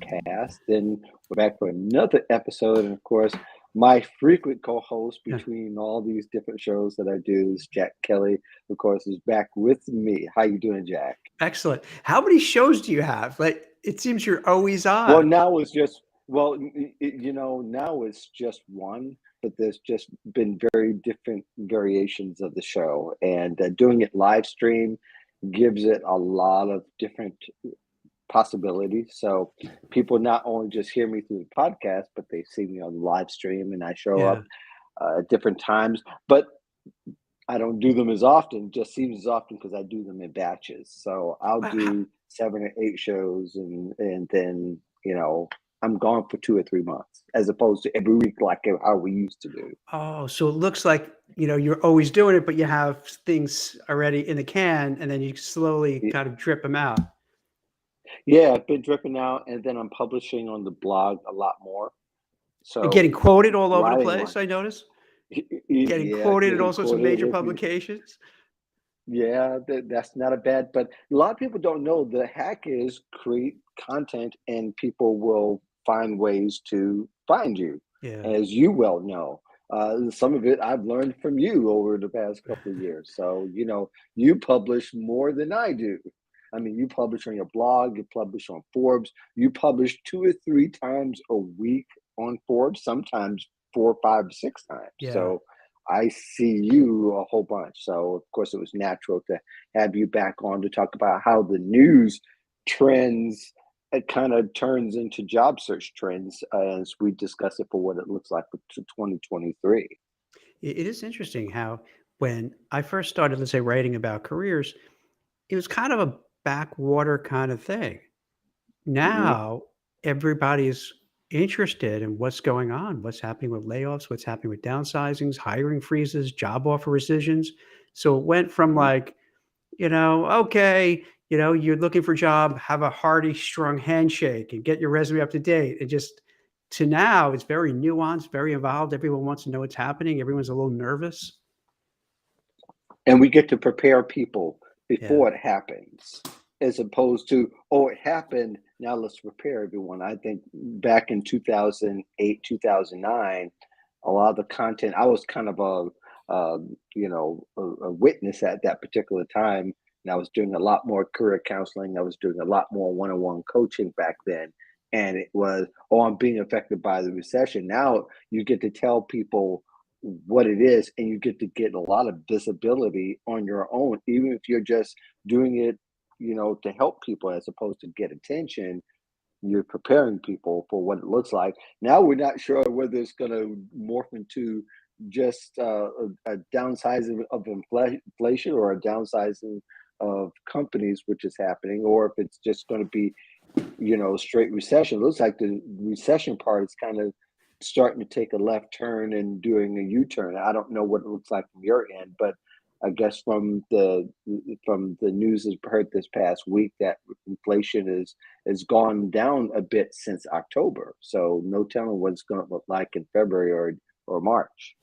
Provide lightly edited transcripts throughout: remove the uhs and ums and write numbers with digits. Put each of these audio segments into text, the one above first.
cast. Then we're back for another episode. And of course, my frequent co host Yeah. between all these different shows that I do is Jack Kelly, of course, is back with me. How you doing, Jack? Excellent. How many shows do you have? Like, it seems you're always Well, on. now it's just, well, now it's just one, but there's just been very different variations of the show. And doing it live stream gives it a lot of different possibilities. So people not only just hear me through the podcast, but they see me on the live stream and I show up Yeah. at different times. But I don't do them as often, just seems as often because I do them in batches. So I'll Wow, ho do 7 or 8 shows and then, I'm gone for 2 or 3 months as opposed to every week like how we used to do. oh, so it looks like, you're always doing it, but you have things already in the can, and then you slowly Y- kind of drip them out. Yeah, I've been dripping out and then I'm publishing on the blog a lot more. And getting So quoted all over the writing place, one. I notice. Getting Yeah, quoted in getting all sorts of quoted major every. publications. Yeah, that's not a bad, but a lot of people don't know the hack is create content and people will find ways to find you, Yeah. as you well know. Some of it I've learned from you over the past couple of years. So, you publish more than I do. I mean, you publish on your blog, you publish on Forbes, you publish 2 or 3 times a week on Forbes, sometimes 4, 5, 6 times. Yeah. So, I see you a whole bunch. So, of course, it was natural to have you back on to talk about how the news trends, it kind of turns into job search trends as we discuss it for what it looks like for 2023. It is interesting how when I first started, let's say, writing about careers, it was kind of a backwater kind of thing. Hmm. Now, everybody's interested in what's going on, what's happening with layoffs, what's happening with downsizings, hiring freezes, job offer rescissions. So it went from Hmm. like, okay, you're looking for a job, have a hearty, strong handshake and get your resume up to date. It just to now it's very nuanced, very involved. Everyone wants to know what's happening. Everyone's a little nervous. And we get to prepare people Yeah. before it happens, as opposed to, oh, it happened. Now let's prepare everyone. I think back in 2008, 2009, a lot of the content, I was kind of a witness at that particular time. And I was doing a lot more career counseling. I was doing a lot more one-on-one coaching back then. And it was, oh, I'm being affected by the recession. Now you get to tell people what it is and you get a lot of visibility on your own, even if you're just doing it, to help people as opposed to get attention. You're preparing people for what it looks like. Now we're not sure whether it's going to morph into just a downsizing of inflation or a downsizing of companies, which is happening, or if it's just going to be, straight recession. It looks like the recession part is kind of starting to take a left turn and doing a U-turn. I don't know what it looks like from your end, but I guess from the news I've heard this past week that inflation is gone down a bit since October. So no telling what it's going to look like in February or March.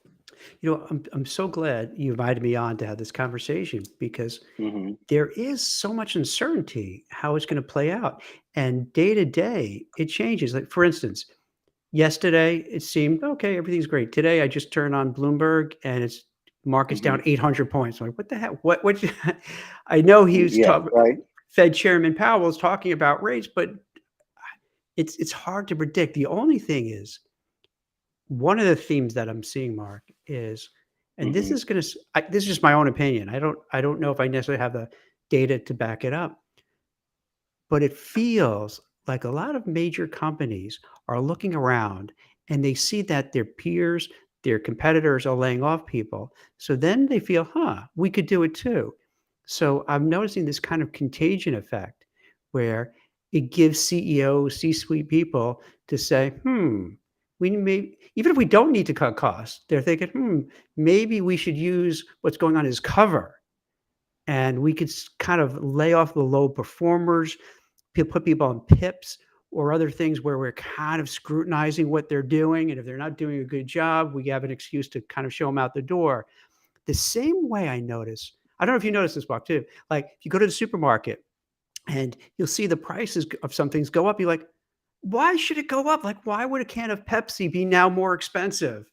I'm so glad you invited me on to have this conversation because Hmm. there is so much uncertainty how it's going to play out. And day to day, it changes. Like, for instance, yesterday it seemed okay, everything's great. Today, I just turned on Bloomberg and it's market's Hmm. down 800 points. I'm like, what the heck? What? I know he was Yeah, talking, right. Fed Chairman Powell is talking about rates, but it's hard to predict. The only thing is, one of the themes that I'm seeing, Mark, is, and this Hmm. is going to, this is just my own opinion. I don't know if I necessarily have the data to back it up, but it feels like a lot of major companies are looking around and they see that their peers, their competitors are laying off people. So then they feel, we could do it too. So I'm noticing this kind of contagion effect where it gives CEOs, C suite people to say, we may, even if we don't need to cut costs, they're thinking, maybe we should use what's going on as cover and we could kind of lay off the low performers, put people on pips or other things where we're kind of scrutinizing what they're doing. And if they're not doing a good job, we have an excuse to kind of show them out the door. The same way I notice, I don't know if you notice this, Buck, too. Like if you go to the supermarket and you'll see the prices of some things go up, you're like, why should it go up? Like, why would a can of Pepsi be now more expensive?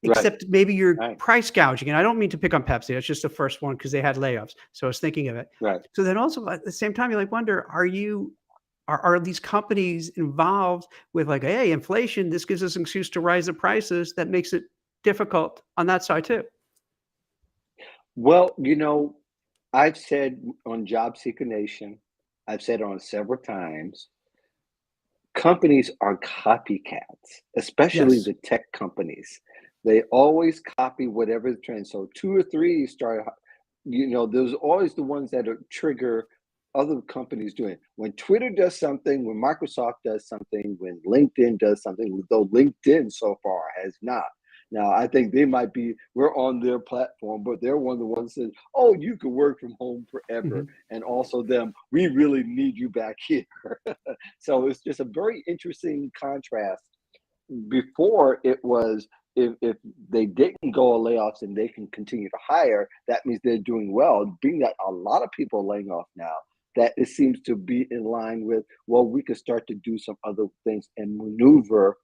Right, Except maybe you're right, price gouging, and I don't mean to pick on Pepsi, that's just the first one because they had layoffs, so I was thinking of it. right. So then also at the same time, you like wonder, are these companies involved with like, "Hey, inflation, this gives us an excuse to raise the prices," that makes it difficult on that side too? Well, I've said on Job Seeker Nation, I've said on several times, companies are copycats, especially Yes. the tech companies. They always copy whatever the trend. So two or three start, there's always the ones that trigger other companies doing it. When Twitter does something, when Microsoft does something, when LinkedIn does something, though LinkedIn so far has not. Now, I think we're on their platform, but they're one of the ones that says, oh, you can work from home forever. Mhm. And also we really need you back here. So it's just a very interesting contrast. Before it was, if they didn't go on layoffs and they can continue to hire, that means they're doing well. Being that a lot of people are laying off now, that it seems to be in line with, well, we could start to do some other things and maneuver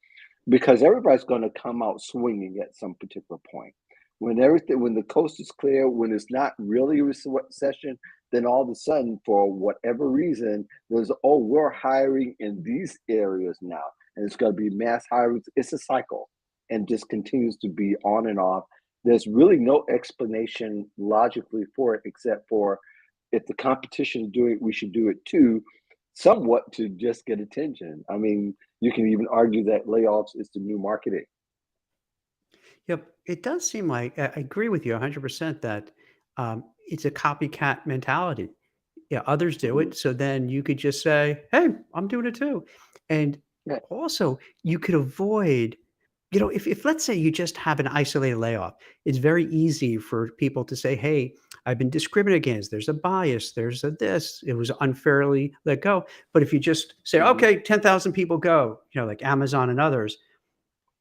because everybody's going to come out swinging at some particular point. When the coast is clear, when it's not really a recession, then all of a sudden, for whatever reason, we're hiring in these areas now, and it's going to be mass hiring. It's a cycle, and just continues to be on and off. There's really no explanation logically for it, except for if the competition is doing it, we should do it too, somewhat to just get attention. I mean, you can even argue that layoffs is the new marketing. Yep, it does seem like I agree with you 100% that, it's a copycat mentality. Yeah, others do Mhm. it, so then you could just say, "Hey, I'm doing it too." And Yeah. also, you could avoid if let's say you just have an isolated layoff, it's very easy for people to say, "Hey, I've been discriminated against. There's a bias. There's a this. It was unfairly let go." But if you just say, Mhm. "Okay, 10,000 people go," like Amazon and others,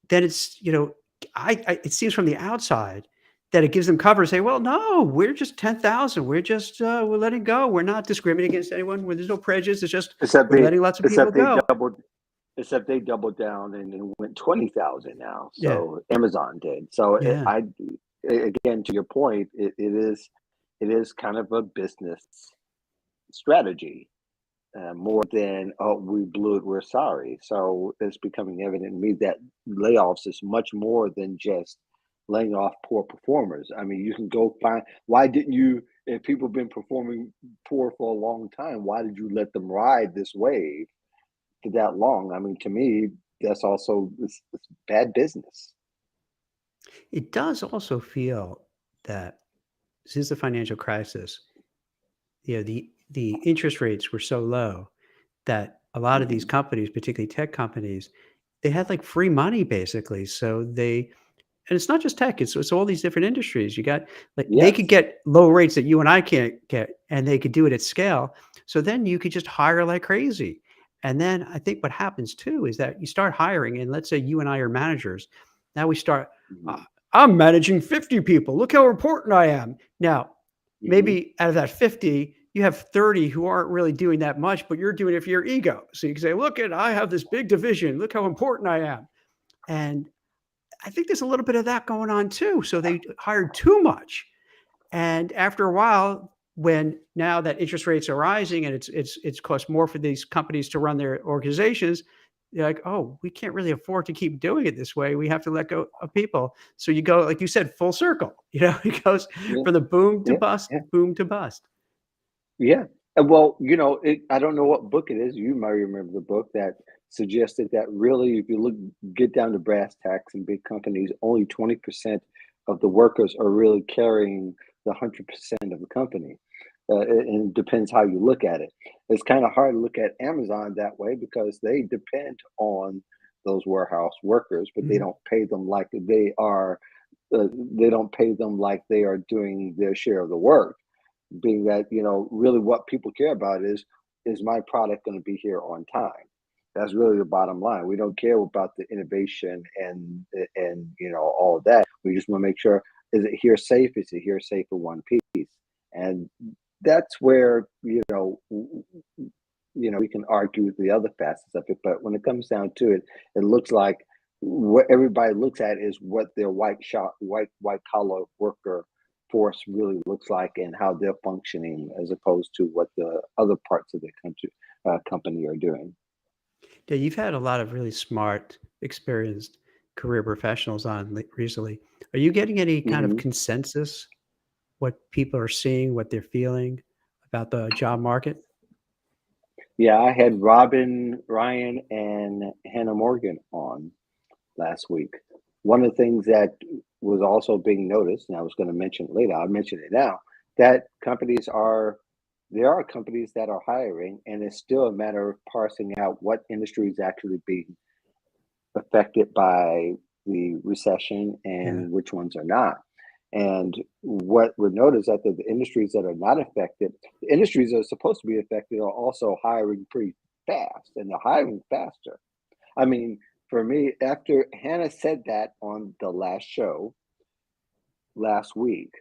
then it seems from the outside that it gives them cover to say, "Well, no, we're just 10,000. We're just, we're letting go. We're not discriminating against anyone. Where there's no prejudice. It's just Except we're they letting lots of people except they go." doubled except they doubled down and went 20,000 now. Yeah, So Amazon did. So yeah. again, to your point, it is kind of a business strategy, more than, oh, we blew it, we're sorry. So it's becoming evident to me that layoffs is much more than just laying off poor performers. I mean, you can go find, why didn't you, if people have been performing poor for a long time, why did you let them ride this wave for that long? I mean, to me, that's also it's bad business. It does also feel that since the financial crisis, the interest rates were so low that a lot of these Hmm. companies, particularly tech companies, they had like free money basically. So and it's not just tech, it's all these different industries. You got like they could Yes. get low rates that you and I can't get, and they could do it at scale. So then you could just hire like crazy. And then I think what happens too is that you start hiring, and let's say you and I are managers. Now we start, "Uh, Hmm. I'm managing 50 people. Look how important I am." Now, Hmm. maybe out of that 50, you have 30 who aren't really doing that much, but you're doing it for your ego. So you can say, look at, I have this big division. Look how important I am. And I think there's a little bit of that going on too. So they hired too much, and after a while, when now that interest rates are rising and it's cost more for these companies to run their organizations, they're like, oh, we can't really afford to keep doing it this way. We have to let go of people. So you go, like you said, full circle. It goes Yeah. from the boom to Yeah. bust, Yeah. boom to bust. Yeah. Well, I don't know what book it is. You might remember the book that suggested that really, if you get down to brass tacks in big companies, only 20% of the workers are really carrying the 100% of the company. And it depends how you look at it. It's kind of hard to look at Amazon that way because they depend on those warehouse workers, but they Mhm. don't pay them like they don't pay them like they are doing their share of the work, being that really what people care about is my product going to be here on time. That's really the bottom line. We don't care about the innovation and all of that. We just want to make sure, is it here safe, is it here safe in one piece? And that's where we can argue with the other facets of it, but when it comes down to it, it looks like what everybody looks at is what their white collar worker force really looks like and how they're functioning, as opposed to what the other parts of the country company are doing. Yeah, you've had a lot of really smart, experienced career professionals on recently. Are you getting any kind of Hmm. consensus, what people are seeing, what they're feeling about the job market? Yeah, I had Robin Ryan and Hannah Morgan on last week. One of the things that was also being noticed, and I was going to mention it later, I'll mention it now, that there are companies that are hiring, and it's still a matter of parsing out what industry is actually being affected by the recession Yeah. and which ones are not. And what we notice that the industries that are not affected, the industries that are supposed to be affected are also hiring pretty fast, and they're hiring faster. I mean, for me, after Hannah said that on the last show last week,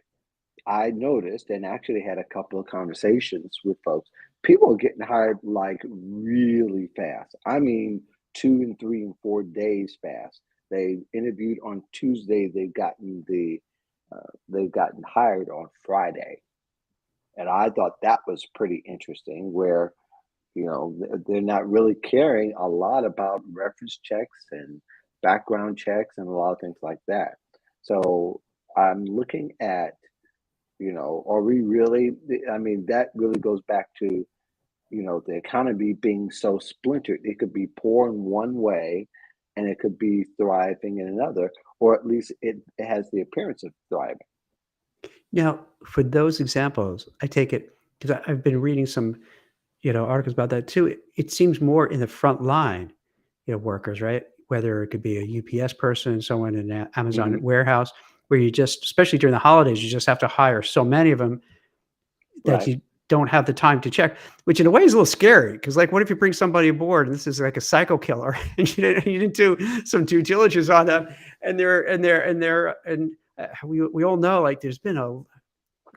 I noticed and actually had a couple of conversations with folks. People are getting hired like really fast. I mean, 2 and 3 and 4 days fast. They interviewed on Tuesday. They've gotten hired on Friday, and I thought that was pretty interesting. Where they're not really caring a lot about reference checks and background checks and a lot of things like that. So I'm looking at, are we really, I mean, that really goes back to, the economy being so splintered. It could be poor in one way and it could be thriving in another, or at least it has the appearance of thriving. Now, for those examples, I take it because I've been reading some, articles about that too. It seems more in the front line, workers, right? Whether it could be a UPS person, someone in an Amazon Hmm. warehouse, where you just, especially during the holidays, you just have to hire so many of them that Right. you don't have the time to check, which in a way is a little scary because, like, what if you bring somebody aboard and this is like a psycho killer and you didn't do some due diligence on them, and we all know, like, there's been a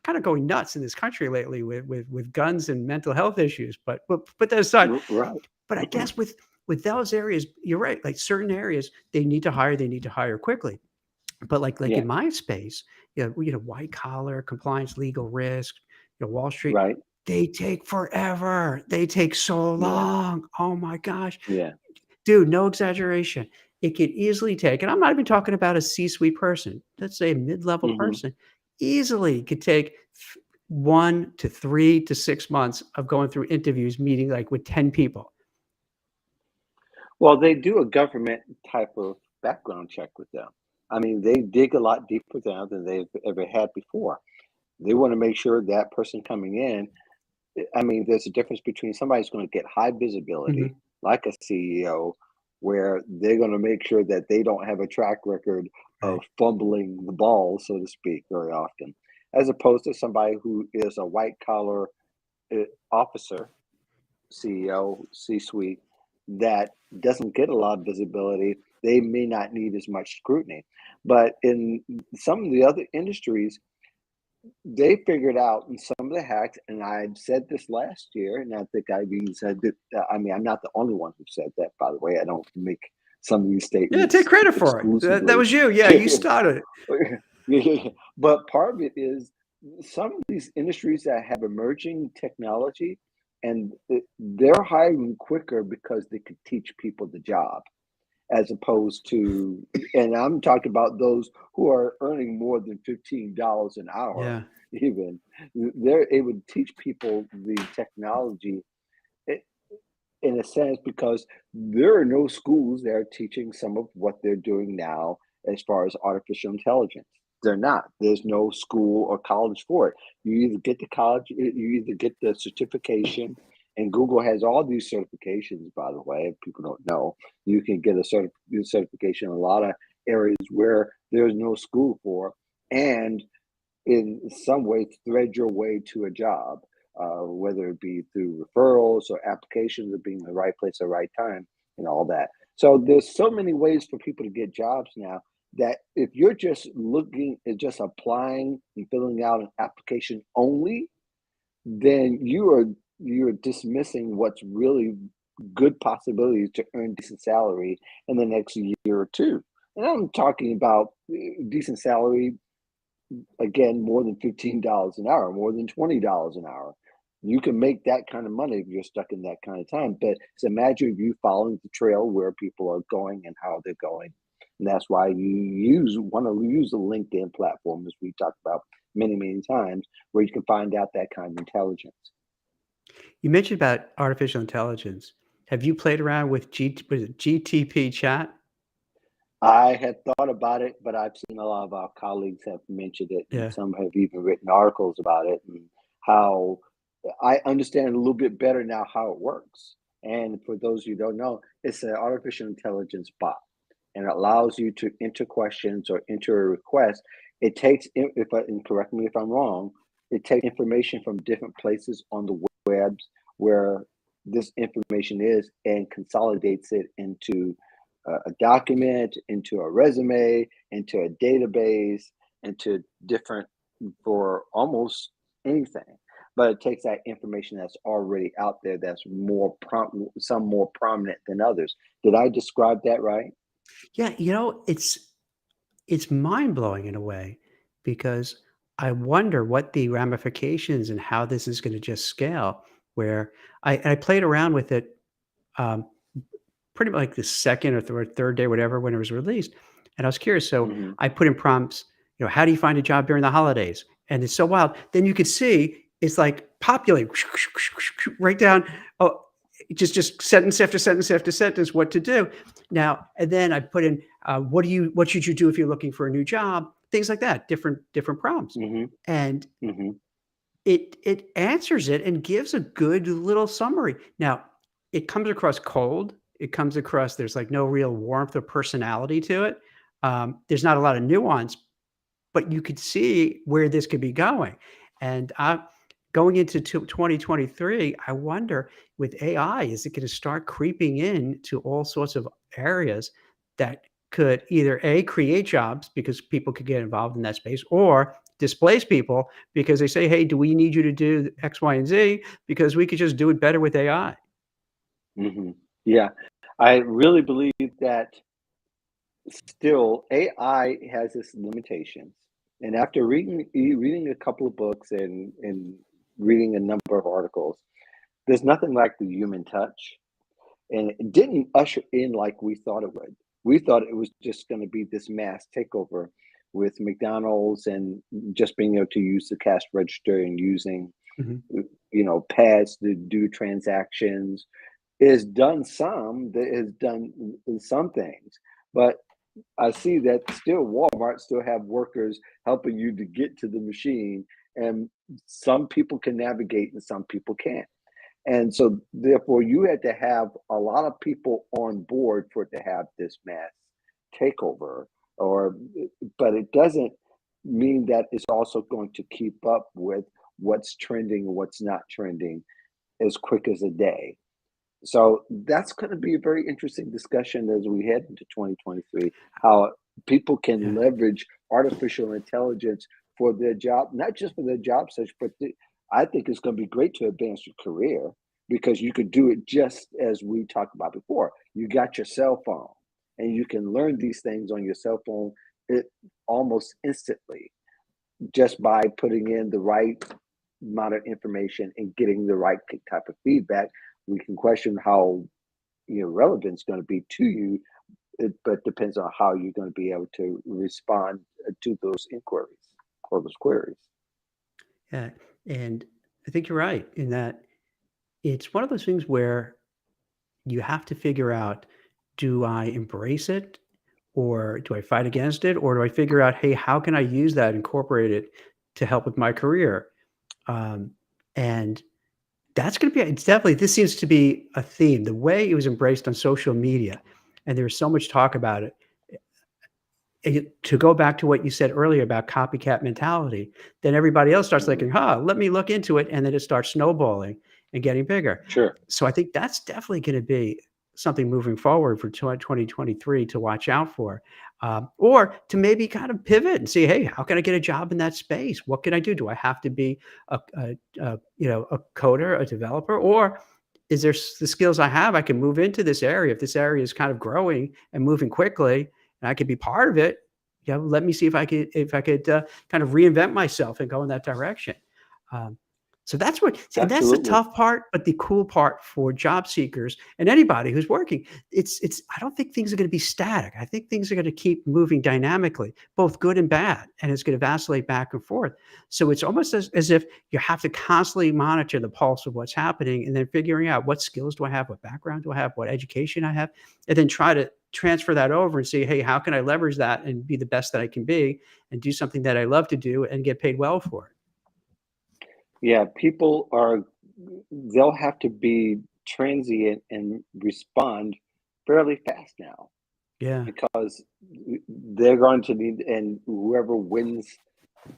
kind of going nuts in this country lately with guns and mental health issues. But put that aside. Right. But I guess with those areas, you're right. Like certain areas, they need to hire quickly. But like Yeah. in my space, white collar, compliance, legal risk, Wall Street, Right. they take forever. They take so Yeah. long. Oh my gosh. Yeah. Dude, no exaggeration. It could easily take, and I'm not even talking about a C-suite person, let's say a mid-level Hmm. person, easily could take 1 to 3 to 6 months of going through interviews, meeting like with 10 people. Well, they do a government type of background check with them. I mean, they dig a lot deeper down than they've ever had before. They want to make sure that person coming in, I mean, there's a difference between somebody's going to get high visibility, Mhm. like a CEO, where they're going to make sure that they don't have a track record of Right. fumbling the ball, so to speak, very often, as opposed to somebody who is a white collar officer, CEO, C suite, that doesn't get a lot of visibility. They may not need as much scrutiny. But in some of the other industries, they figured out in some of the hacks, and I said this last year, and I think I've even said that. I mean, I'm not the only one who said that, by the way. I don't make some of these Yeah, take statements credit for it. That exclusively. was you. Yeah, you started it. But part of it is some of these industries that have emerging technology, and they're hiring quicker because they could teach people the job as opposed to, and I'm talking about those who are earning more than $15 an hour, Yeah. even. They're able to teach people the technology i- in a sense because there are no schools that are teaching some of what they're doing now as far as artificial intelligence. They're not. There's no school or college for it. You either get the college, you either get the certification, and Google has all these certifications, by the way, if people don't know. You can get a certification in a lot of areas where there's no school for, and in some way thread your way to a job, whether it be through referrals or applications or being in the right place at the right time and all that. So there's so many ways for people to get jobs now that if you're just looking at just applying and filling out an application only, then you are you're dismissing what's really good possibilities to earn decent salary in the next year or two. And I'm talking about decent salary, again, more than $15 an hour, more than $20 an hour. You can make that kind of money if you're stuck in that kind of time. But so imagine you following the trail where people are going and how they're going. And that's why you want to use the LinkedIn platform, as we talked about many, many times, where you can find out that kind of intelligence. You mentioned about artificial intelligence. Have you played around with was it GTP chat? I had thought about it, but I've seen a lot of our colleagues have mentioned it, and Yeah. some have even written articles about it and how I understand a little bit better now how it works. And for those who don't know, it's an artificial intelligence bot, and it allows you to enter questions or enter a request. It takes, and correct me if I'm wrong, it takes information from different places on the webs where this information is and consolidates it into a document, into a resume, into a database, into different for almost anything. But it takes that information that's already out there that's some more prominent than others. Did I describe that right? Yeah, it's mind-blowing in a way because I wonder what the ramifications and how this is gonna just scale, where I played around with it, um, pretty much like the 2nd or 3rd day, whatever, when it was released, and I was curious, so Hmm. I put in prompts, "How do you find a job during the holidays?" And it's so wild. Then you could see it's like populate right down, oh, just sentence after sentence after sentence what to do. Now, and then I put in, what should you do if you're looking for a new job? Things like that, different prompts. Hmm. And Hmm. it answers it and gives a good little summary. Now, it comes across cold. It comes across there's, like, no real warmth or personality to it. There's not a lot of nuance, but you could see where this could be going. And, going into 2023, I wonder with AI, is it gonna start creeping in to all sorts of areas that could either A, create jobs because people could get involved in that space, or displace people because they say, "Hey, do we need you to do X, Y, and Z because we could just do it better with AI." Hmm. Yeah, I really believe that still AI has its limitations. And after reading a couple of books and reading a number of articles, there's nothing like the human touch. And it didn't usher in like we thought it would. We thought it was just going to be this mass takeover with McDonald's and just being able to use the cash register and using, Mhm. pads to do transactions. It's done some, that has done some things, but I see that still Walmart still have workers helping you to get to the machine, and some people can navigate and some people can't. And so, therefore, you had to have a lot of people on board for it to have this mass takeover. Or, but it doesn't mean that it's also going to keep up with what's trending and what's not trending as quick as a day. So that's going to be a very interesting discussion as we head into 2023, how people can Yeah. leverage artificial intelligence for their job, not just for their job search, but I think it's going to be great to advance your career because you could do it just as we talked about before. You got your cell phone and you can learn these things on your cell phone it, almost instantly just by putting in the right amount of information and getting the right type of feedback. We can question how relevant it's going to be to you, but depends on how you're going to be able to respond to those inquiries or those queries. Yeah, and I think you're right in that it's one of those things where you have to figure out, do I embrace it or do I fight against it? Or do I figure out, hey, how can I use that, incorporate it to help with my career? Um, and that's going to be, it's definitely, this seems to be a theme. The way it was embraced on social media, and there was so much talk about it. To go back to what you said earlier about copycat mentality, then everybody else starts Hmm. thinking, huh, let me look into it. And then it starts snowballing and getting bigger. Sure. So I think that's definitely going to be something moving forward for 2023 to watch out for. Or to maybe kind of pivot and see, hey, how can I get a job in that space? What can I do? Do I have to be a coder, a developer, or is there the skills I have? I can move into this area. If this area is kind of growing and moving quickly, and I could be part of it, let me see if I could kind of reinvent myself and go in that direction. Um, so that's and that's the Absolutely. tough part, but the cool part for job seekers and anybody who's working, I don't think things are going to be static. I think things are going to keep moving dynamically, both good and bad, and it's going to vacillate back and forth. So it's almost as if you have to constantly monitor the pulse of what's happening and then figuring out what skills do I have, what background do I have, what education I have, and then try to transfer that over and say, hey, how can I leverage that and be the best that I can be and do something that I love to do and get paid well for it. Yeah, they'll have to be transient and respond fairly fast now Yeah. because they're going to need, and whoever wins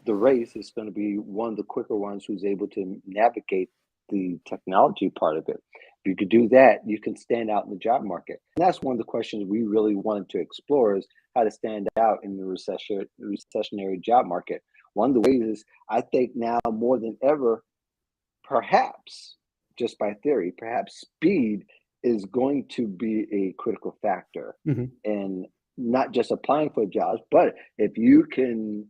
the race is going to be one of the quicker ones who's able to navigate the technology part of it. If you could do that, you can stand out in the job market. And that's one of the questions we really wanted to explore is how to stand out in the recessionary job market. One of the ways is I think now more than ever, perhaps just by theory, perhaps speed is going to be a critical factor Mhm. in not just applying for jobs, but if you can,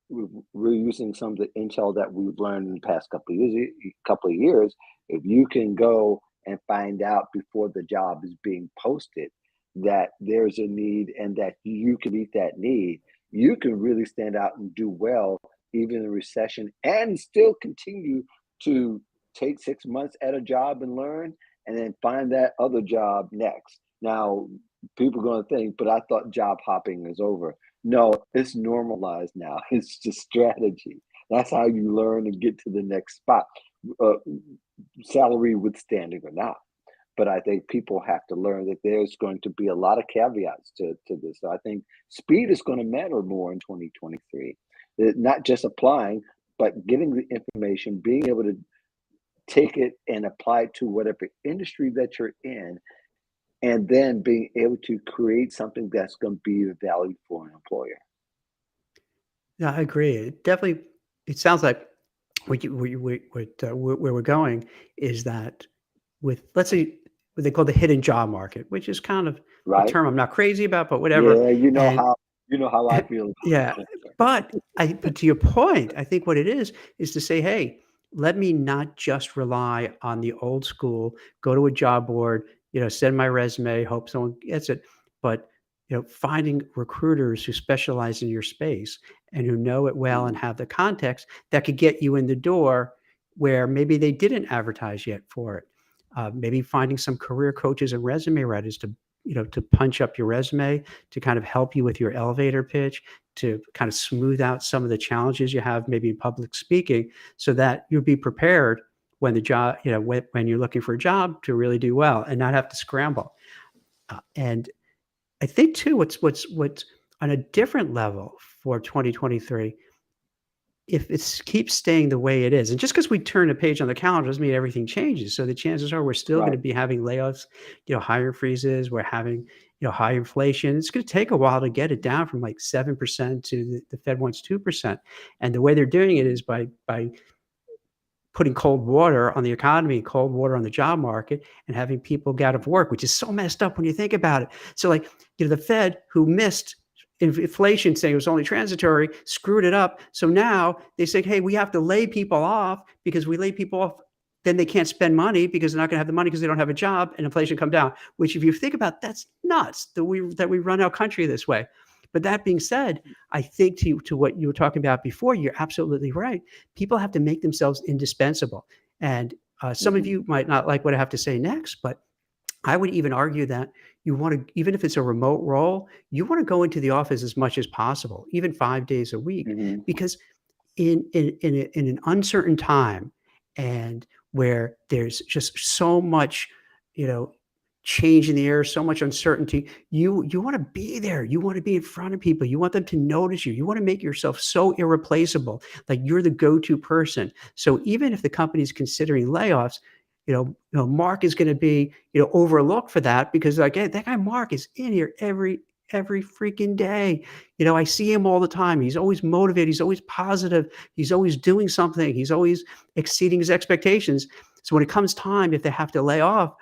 we're using some of the intel that we've learned in the past couple of years. If you can go and find out before the job is being posted that there's a need and that you can meet that need, you can really stand out and do well even in a recession and still continue to take 6 months at a job and learn and then find that other job next. Now, people are going to think, but I thought job hopping is over. No, it's normalized now. It's just strategy. That's how you learn and get to the next spot, uh, salary withstanding or not. But I think people have to learn that there's going to be a lot of caveats to this. So I think speed is going to matter more in 2023. Not just applying, but getting the information, being able to take it and apply it to whatever industry that you're in, and then being able to create something that's going to be of value for an employer. Yeah, I agree. It sounds like where we're going is that with, let's say, what they call the hidden job market, which is kind of a Right? term I'm not crazy about, but whatever. Yeah, And you know how I feel yeah, about but to your point, I think what it is to say, hey, let me not just rely on the old school, go to a job board, send my resume, hope someone gets it, but finding recruiters who specialize in your space and who know it well and Mhm. have the context that could get you in the door where maybe they didn't advertise yet for it. Maybe finding some career coaches and resume writers to punch up your resume, to kind of help you with your elevator pitch, to kind of smooth out some of the challenges you have maybe in public speaking, so that you'll be prepared when the job, when you're looking for a job to really do well and not have to scramble. And I think too, what's on a different level for 2023, if it keeps staying the way it is, and just because we turn a page on the calendar doesn't mean everything changes. So the chances are we're still going to Right. be having layoffs, hiring freezes. We're having, high inflation. It's going to take a while to get it down from like 7% to the Fed wants 2%. And the way they're doing it is by putting cold water on the economy, cold water on the job market, and having people get out of work, which is so messed up when you think about it. So, like, the Fed, who missed inflation, saying it was only transitory, screwed it up. So now they say, hey, we have to lay people off, because we lay people off, then they can't spend money because they're not going to have the money because they don't have a job, and inflation come down. Which, if you think about, that's nuts that we run our country this way. But that being said, I think to what you were talking about before, you're absolutely right. People have to make themselves indispensable. And some of Mhm. you might not like what I have to say next, but I would even argue that you want to, even if it's a remote role, you want to go into the office as much as possible, even 5 days a week, Mhm. because in an uncertain time, and where there's just so much, you know, change in the air, so much uncertainty, you want to be there. You want to be in front of people. You want them to notice you. You want to make yourself so irreplaceable, like you're the go-to person. So even if the company is considering layoffs, Mark is going to be, overlooked for that because like, hey, that guy Mark is in here every freaking day. I see him all the time. He's always motivated. He's always positive. He's always doing something. He's always exceeding his expectations. So when it comes time, if they have to lay off,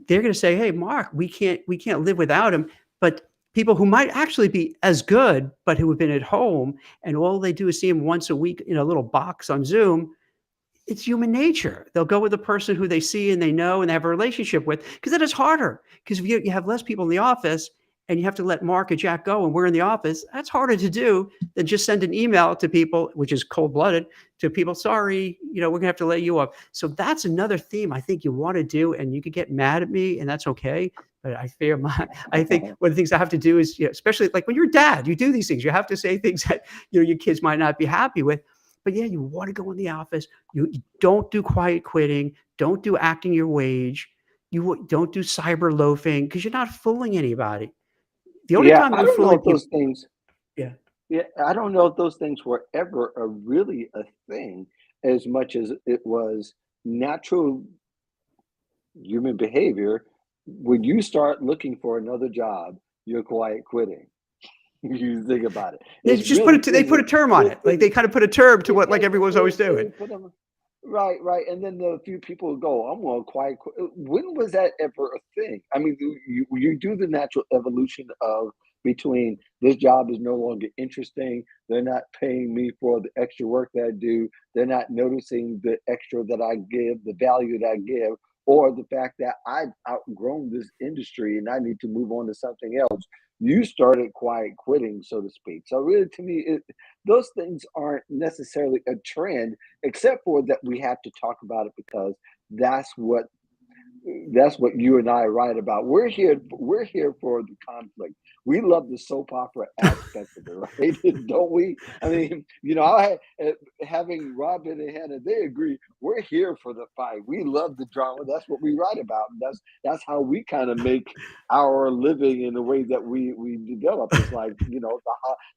they're going to say, hey, Mark, we can't live without him. But people who might actually be as good, but who have been at home and all they do is see him once a week in a little box on Zoom, it's human nature. They'll go with the person who they see and they know and they have a relationship with, because that is harder. Because if you have less people in the office and you have to let Mark or Jack go and we're in the office, that's harder to do than just send an email to people, which is cold-blooded, to people, sorry, we're going to have to lay you off. So that's another theme I think you want to do, and you could get mad at me, and that's okay. But I think one of the things I have to do is, especially like when you're a dad, you do these things. You have to say things that, your kids might not be happy with. But yeah, you want to go in the office. You don't do quiet quitting. Don't do acting your wage. You don't do cyber loafing because you're not fooling anybody. The only Yeah, time I you're don't know fooling if those people, things. yeah, Yeah, I don't know if those things were ever really a thing as much as it was natural human behavior. When you start looking for another job, you're quiet quitting. You think about it. they It's just really they put a isn't. term on It, it. Like it, they kind of put a term to it, what like it, everyone's always it, doing. it put them right, right, and then the few people go, "I'm going quiet." When was that ever a thing? I mean, you do the natural evolution of between this job is no longer interesting. They're not paying me for the extra work that I do. They're not noticing the extra that I give, the value that I give, or the fact that I've outgrown this industry and I need to move on to something else. You started quiet quitting, so to speak. So really, to me, those things aren't necessarily a trend, except for that we have to talk about it because that's what that's what you and I write about. We're here for the conflict. We love the soap opera aspect of it, right? Don't we? I mean, having Robin and Hannah, they agree. We're here for the fight. We love the drama. That's what we write about. And that's how we kind of make our living in the way that we develop. It's like,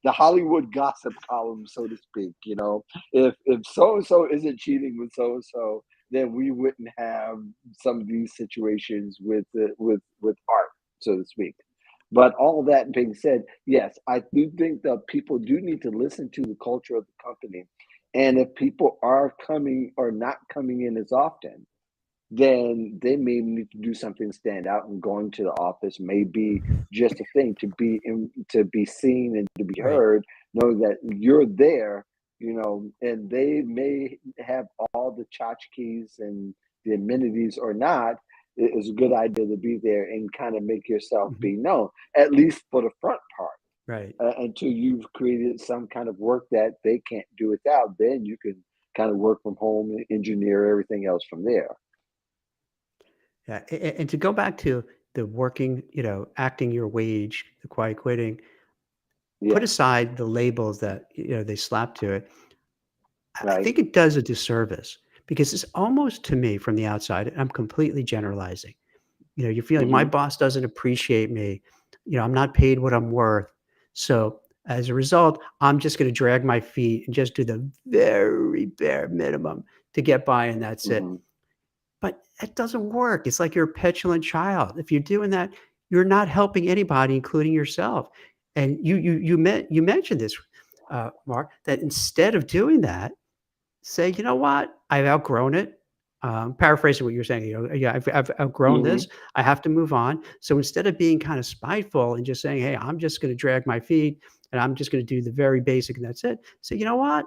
the Hollywood gossip column, so to speak. If so and so isn't cheating with so and so, then we wouldn't have some of these situations with art, so to speak. But all that being said, yes, I do think that people do need to listen to the culture of the company. And if people are coming or not coming in as often, then they may need to do something to stand out, and going to the office may be just a thing to be seen and to be Right. heard, knowing that you're there, and they may have all the tchotchkes and the amenities or not. It's a good idea to be there and kind of make yourself Mhm. be known, at least for the front part, Right. until you've created some kind of work that they can't do without. Then you can kind of work from home and engineer everything else from there. Yeah. And to go back to the working, acting your wage, the quiet quitting, put Yes. aside the labels that they slap to it. I Right. think it does a disservice because it's almost to me from the outside, and I'm completely generalizing. You're feeling my Mhm. boss doesn't appreciate me. I'm not paid what I'm worth. So as a result, I'm just going to drag my feet and just do the very bare minimum to get by, and that's it. Mhm. But that doesn't work. It's like you're a petulant child. If you're doing that, you're not helping anybody, including yourself. And you mentioned this, Mark, that instead of doing that, say, "You know what? I've outgrown it." Paraphrasing what you're saying, "Yeah, I've outgrown Mhm. this. I have to move on." So instead of being kind of spiteful and just saying, "Hey, I'm just gonna drag my feet and I'm just gonna do the very basic and that's it." Say, "You know what?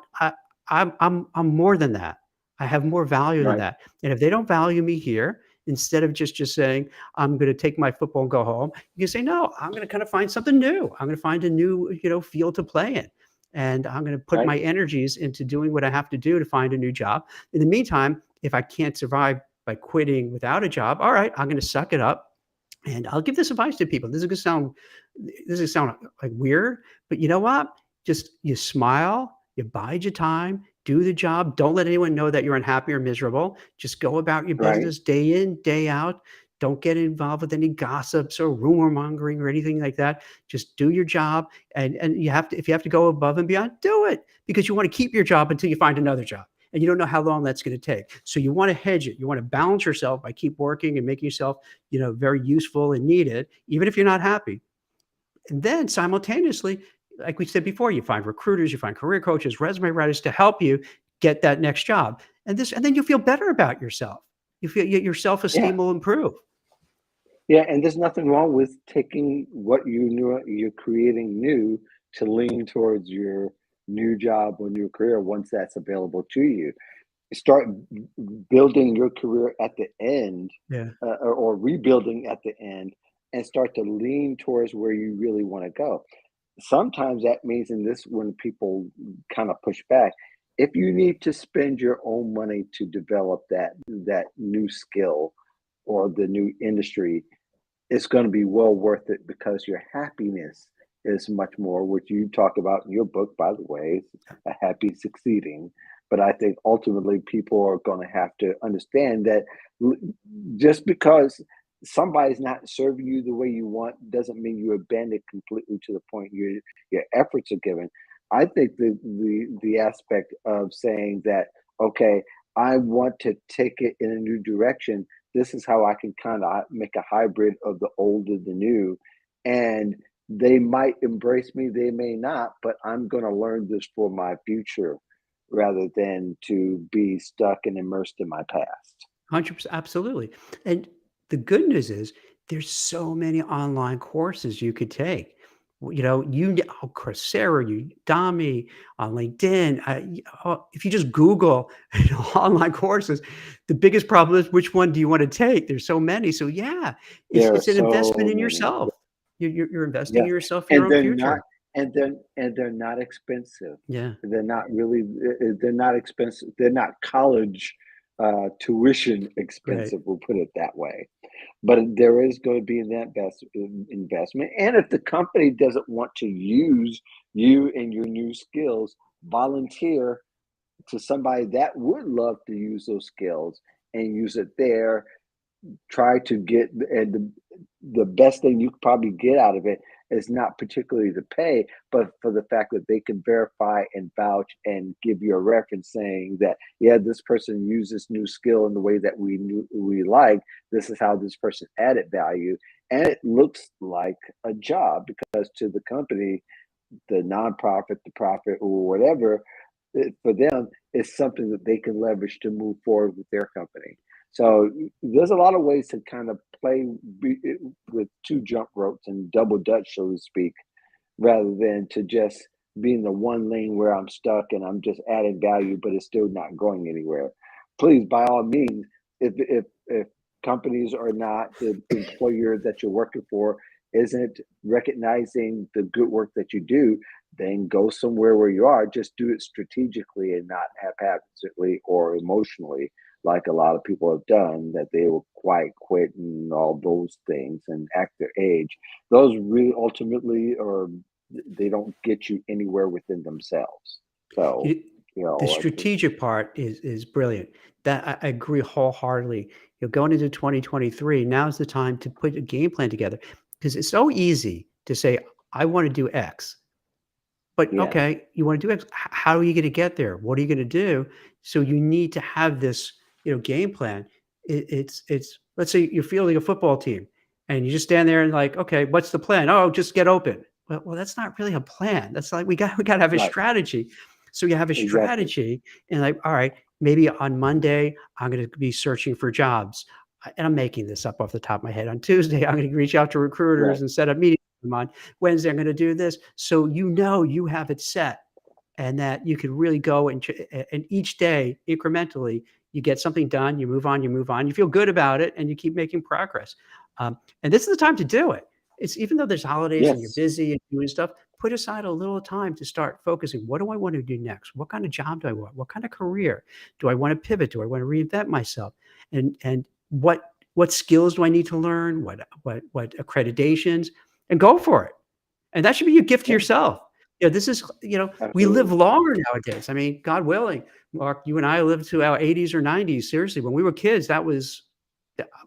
I'm more than that. I have more value than Right. that. And if they don't value me here, instead of just saying, I'm gonna take my football and go home, you can say, no, I'm gonna kind of find something new. I'm gonna find a new, field to play in. And I'm going to put Right. my energies into doing what I have to do to find a new job. In the meantime, if I can't survive by quitting without a job, all right, I'm going to suck it up. And I'll give this advice to people. This is going to sound like weird, but you know what? Just you smile, you bide your time, do the job. Don't let anyone know that you're unhappy or miserable. Just go about your Right. business day in, day out. Don't get involved with any gossips or rumor mongering or anything like that. Just do your job, and you have to, if you have to go above and beyond, do it because you want to keep your job until you find another job. and you don't know how long that's going to take. So you want to hedge it. You want to balance yourself by keep working and making yourself, very useful and needed, even if you're not happy. And then simultaneously, like we said before, you find recruiters, you find career coaches, resume writers to help you get that next job. And then you feel better about yourself. You feel your Yeah. self-esteem will improve. Yeah, and there's nothing wrong with taking what you're creating new to lean towards your new job or new career once that's available to you. Start building your career at the end, Yeah. or rebuilding at the end, and start to lean towards where you really want to go. Sometimes that means, and this when people kind of push back, if you need to spend your own money to develop that new skill or the new industry, it's going to be well worth it because your happiness is much more, which you talk about in your book, by the way, a happy succeeding. But I think ultimately people are going to have to understand that l- just because somebody's not serving you the way you want doesn't mean you abandon it completely to the point your efforts are given. I think the aspect of saying that, okay, I want to take it in a new direction, this is how I can kind of make a hybrid of the old and the new. And they might embrace me, they may not, but I'm going to learn this for my future rather than to be stuck and immersed in my past. 100%, absolutely. And the good news is there's so many online courses you could take. Coursera, Udemy, on LinkedIn. If you just Google online courses, the biggest problem is which one do you want to take? There's so many. So yeah, it's There are it's an investment so in many. yourself. You're investing Yeah, in yourself for your and own they're not future. and they're not expensive. Yeah. They're not really they're not expensive. They're not college tuition Right. expensive, we'll put it that way. But there is going to be that investment. And if the company doesn't want to use you and your new skills, volunteer to somebody that would love to use those skills and use it there. Try to get, and the best thing you could probably get out of it is not particularly the pay, but for the fact that they can verify and vouch and give you a reference saying that, yeah, this person used this new skill in the way that we like. This is how this person added value, and it looks like a job because to the company, the nonprofit, the profit, or whatever, for them, it's something that they can leverage to move forward with their company. So there's a lot of ways to kind of play with two jump ropes and double dutch, so to speak, rather than to just be in the one lane where I'm stuck and I'm just adding value, but it's still not going anywhere. Please, by all means, if companies are not, the employer that you're working for isn't recognizing the good work that you do, then go somewhere where you are. Just do it strategically and not haphazardly or emotionally, like a lot of people have done, that they will quit and all those things and act their age. Those really ultimately are, they don't get you anywhere within themselves. So, You you The know, strategic part is brilliant. That I agree wholeheartedly. Going into 2023, now is the time to put a game plan together because it's so easy to say, "I wanna do X." But, yeah, okay, you wanna do X, how are you gonna get there? What are you gonna do? So you need to have this, game plan. It's let's say you're fielding a football team, and you just stand there and like, "Okay, what's the plan?" "Oh, just get open." Well, that's not really a plan. That's like we gotta have a right, strategy. So you have a exactly, strategy and like, all right, maybe on Monday, I'm gonna be searching for jobs, and I'm making this up off the top of my head. On Tuesday, I'm gonna reach out to recruiters right, and set up meetings with them. On Wednesday, I'm gonna do this. So you have it set and that you could really go and each day incrementally, you get something done, you move on, you feel good about it, and you keep making progress. And this is the time to do it. It's even though there's holidays and you're yes, busy and doing stuff, put aside a little time to start focusing. What do I want to do next? What kind of job do I want? What kind of career? Do I want to pivot? Do I want to reinvent myself? And what skills do I need to learn? What accreditations? And go for it. And that should be your gift to yeah, yourself. This is, we live absolutely, longer nowadays. I mean, God willing, Mark, you and I lived to our 80s or 90s. Seriously, when we were kids, that was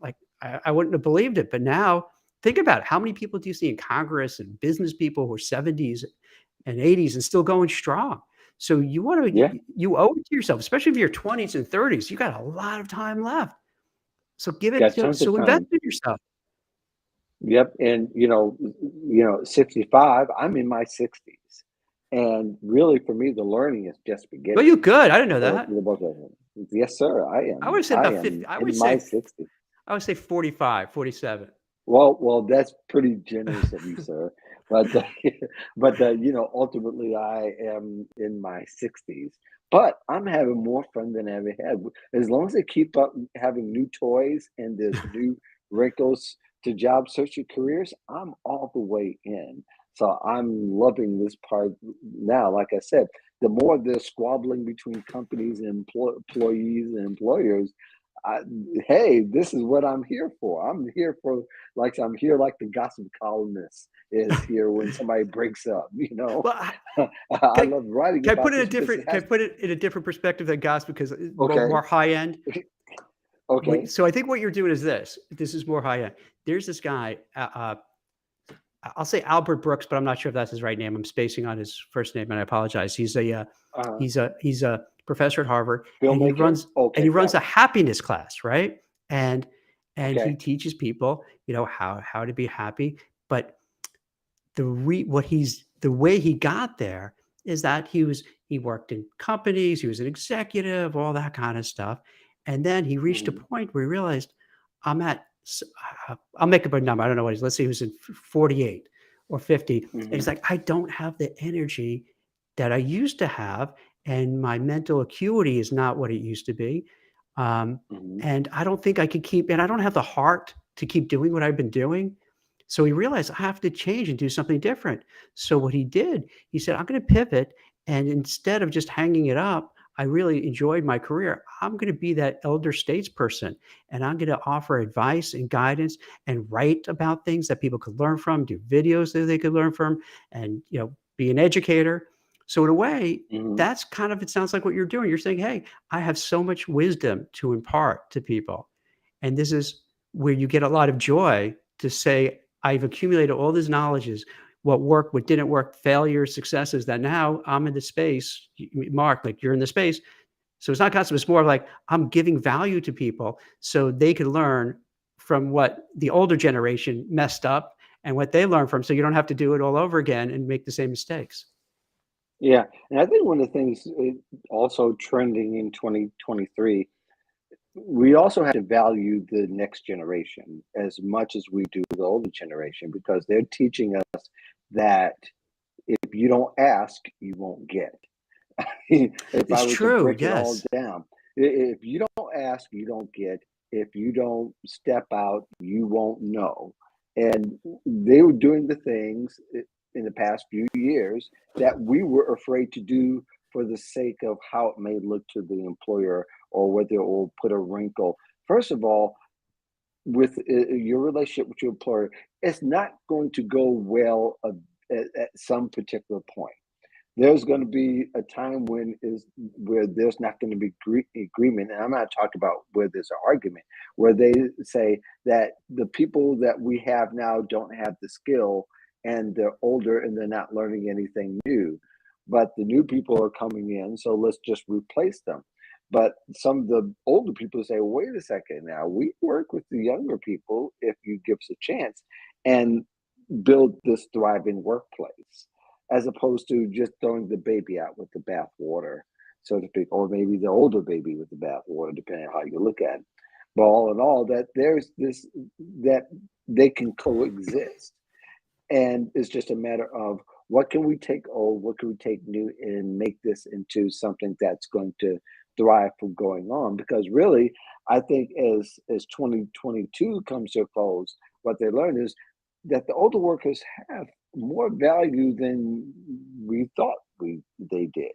like, I wouldn't have believed it. But now, think about it. How many people do you see in Congress and business people who are 70s and 80s and still going strong? So you want Yeah, to, you owe it to yourself, especially if you're 20s and 30s. You got a lot of time left. So give it got to, tons of so invest time. in yourself. Yep, and 65. I'm in my 60s, and really, for me, the learning is just Well, beginning you good. I didn't know for that. the both of them. Yes, sir. I I am. would say I about 50. am in my 60s. I would say 45, 47. Well, that's pretty generous of you, sir. But ultimately, I am in my 60s. But I'm having more fun than I ever had. As long as I keep up having new toys and there's new wrinkles to job searching careers, I'm all the way in. So I'm loving this part now. Like I said, the more there's squabbling between companies and employees and employers, I, hey, this is what I'm here for. I'm here for I'm here like the gossip columnist is here when somebody breaks up. Well, I can I, love writing can I put about it in a this because it different, can has I put it in a different perspective than gospel because it's okay, more high end. okay, So I think what you're doing is this. This is more high end. There's this guy. I'll say Albert Brooks, but I'm not sure if that's his right name. I'm spacing on his first name, and I apologize. uh, He's a professor at Harvard, and filmmaker. he Okay, runs got a it. happiness class, right? And he Okay, teaches people, how to be happy. But the way he got there is that he worked in companies, he was an executive, all that kind of stuff, and then he reached a hmm point where he realized, I'm at I'll make up a number, I don't know what he's, let's say he was in 48 or 50, and hmm he's like, I don't have the energy that I used to have, and my mental acuity is not what it used to be, um, hmm and I don't think I could keep, and I don't have the heart to keep doing what I've been doing. So he realized, I have to change and do something different. So what he did, he said, I'm going to pivot. And instead of just hanging it up, I really enjoyed my career. I'm going to be that elder statesperson, and I'm going to offer advice and guidance and write about things that people could learn from, do videos that they could learn from, and be an educator. So in a way, hmm that's kind of, it sounds like what you're doing. You're saying, hey, I have so much wisdom to impart to people. And this is where you get a lot of joy to say, I've accumulated all these knowledges, what worked, what didn't work, failures, successes, that now I'm in the space, Mark, like you're in the space. So it's not constant, it's more like I'm giving value to people so they can learn from what the older generation messed up and what they learn from, so you don't have to do it all over again and make the same mistakes. Yeah, and I think one of the things also trending in 2023, we also have to value the next generation as much as we do the older generation because they're teaching us that if you don't ask, you won't get. If I It's were to true, break it all yes. down, if you don't ask, you don't get. If you don't step out, you won't know. And they were doing the things in the past few years that we were afraid to do for the sake of how it may look to the employer or whether it will put a wrinkle. First of all, with your relationship with your employer, it's not going to go well at some particular point. There's going to be a time where there's not going to be agreement, and I'm not talking about where there's an argument, where they say that the people that we have now don't have the skill, and they're older and they're not learning anything new, but the new people are coming in, so let's just replace them. But some of the older people say, wait a second now, we work with the younger people if you give us a chance and build this thriving workplace as opposed to just throwing the baby out with the bathwater, so to speak, or maybe the older baby with the bathwater, depending on how you look at it. But all in all, that there's this that they can coexist, and it's just a matter of what can we take old, what can we take new, and make this into something that's going to thrive from going on. Because really, I think as 2022 comes to a close, what they learn is that the older workers have more value than we thought they did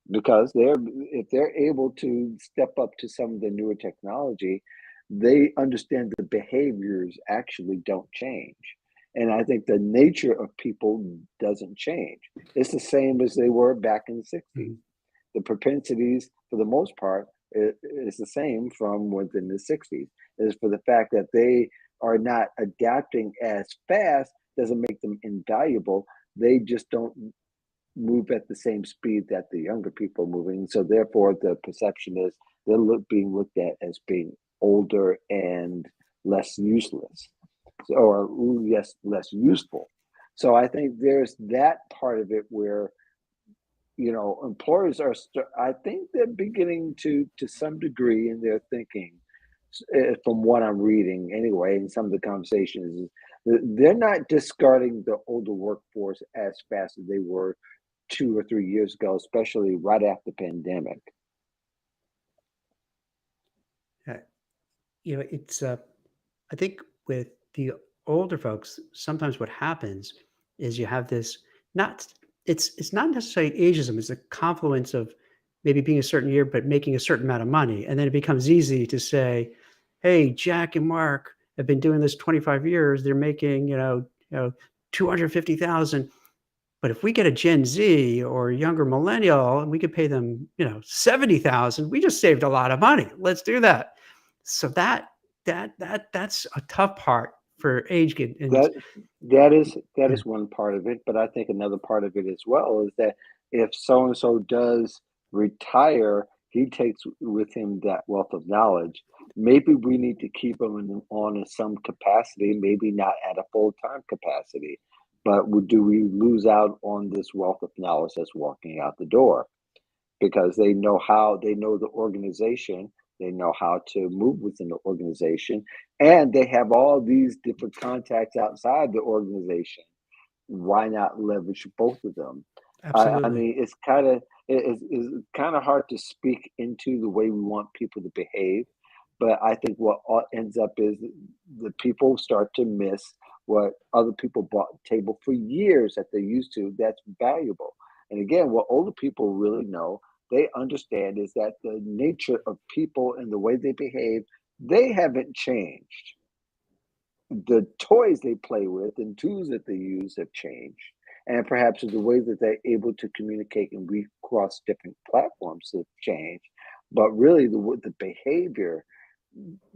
because if they're able to step up to some of the newer technology, they understand the behaviors actually don't change. And I think the nature of people doesn't change. It's the same as they were back in the 60s. Mhm. The propensities, for the most part, is the same from within the 60s. Is for the fact that they are not adapting as fast doesn't make them invaluable. They just don't move at the same speed that the younger people are moving. So therefore, the perception is being looked at as being older and less useless, or yes, less useful. So I think there's that part of it where employers are. I think they're beginning to some degree in their thinking, from what I'm reading anyway, in some of the conversations, they're not discarding the older workforce as fast as they were 2 or 3 years ago, especially right after the pandemic. Uh, it's I think with the older folks, sometimes what happens is you have this not it's not necessarily ageism, it's a confluence of maybe being a certain year, but making a certain amount of money. And then it becomes easy to say, hey, Jack and Mark have been doing this 25 years. They're making, 250,000. But if we get a Gen Z or a younger millennial and we could pay them, 70,000, we just saved a lot of money. Let's do that. So that's a tough part for age group. And That that is yeah, one part of it, but I think another part of it as well is that if so and so does retire, he takes with him that wealth of knowledge. Maybe we need to keep him on in some capacity, maybe not at a full-time capacity, but do we lose out on this wealth of knowledge that's walking out the door? Because they know the organization, they know how to move within the organization, and they have all these different contacts outside the organization. Why not leverage both of them? I absolutely. mean, it's kind of hard to speak into the way we want people to behave, but I think what ends up is the people start to miss what other people bought table for years that they used to. That's valuable. And again, what older people really know, they understand is that the nature of people and the way they behave, they haven't changed. The toys they play with and tools that they use have changed. And perhaps the way that they're able to communicate and reach across different platforms have changed. But really, the behavior,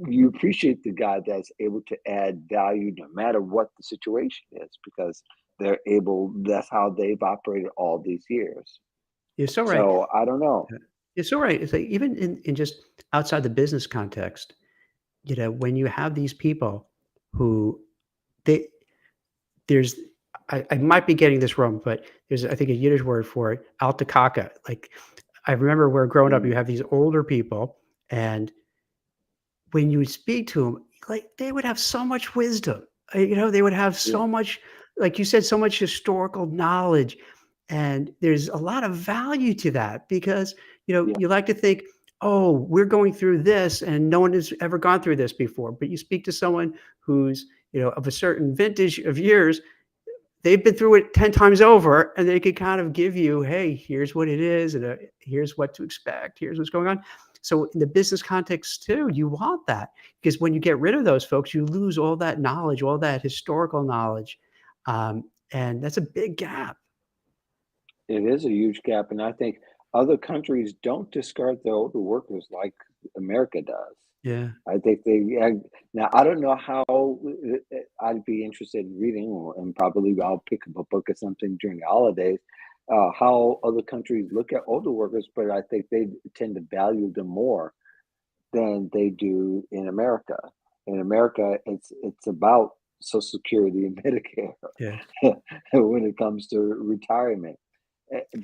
you appreciate the guy that's able to add value no matter what the situation is, because that's how they've operated all these years. You're so right. So I don't know. Yeah. You're so right. It's like even in just outside the business context, when you have these people who they there's I might be getting this wrong, but there's I think a Yiddish word for it, alta kaka. Like I remember where growing up, you Mm, have these older people, and when you would speak to them, like they would have so much wisdom. They would have yeah, so much, like you said, so much historical knowledge. And there's a lot of value to that because, yeah, you like to think, oh, we're going through this and no one has ever gone through this before. But you speak to someone who's, of a certain vintage of years, they've been through it 10 times over and they could kind of give you, hey, here's what it is, and here's what to expect, here's what's going on. So in the business context too, you want that because when you get rid of those folks, you lose all that knowledge, all that historical knowledge, and that's a big gap. it is a huge gap. And I think other countries don't discard their older workers like America does. Yeah. I think they yeah, now I don't know how I'd be interested in reading, and probably I'll pick up a book or something during the holidays. How other countries look at older workers, but I think they tend to value them more than they do in America. In America, it's about Social Security and Medicare Yeah. when it comes to retirement.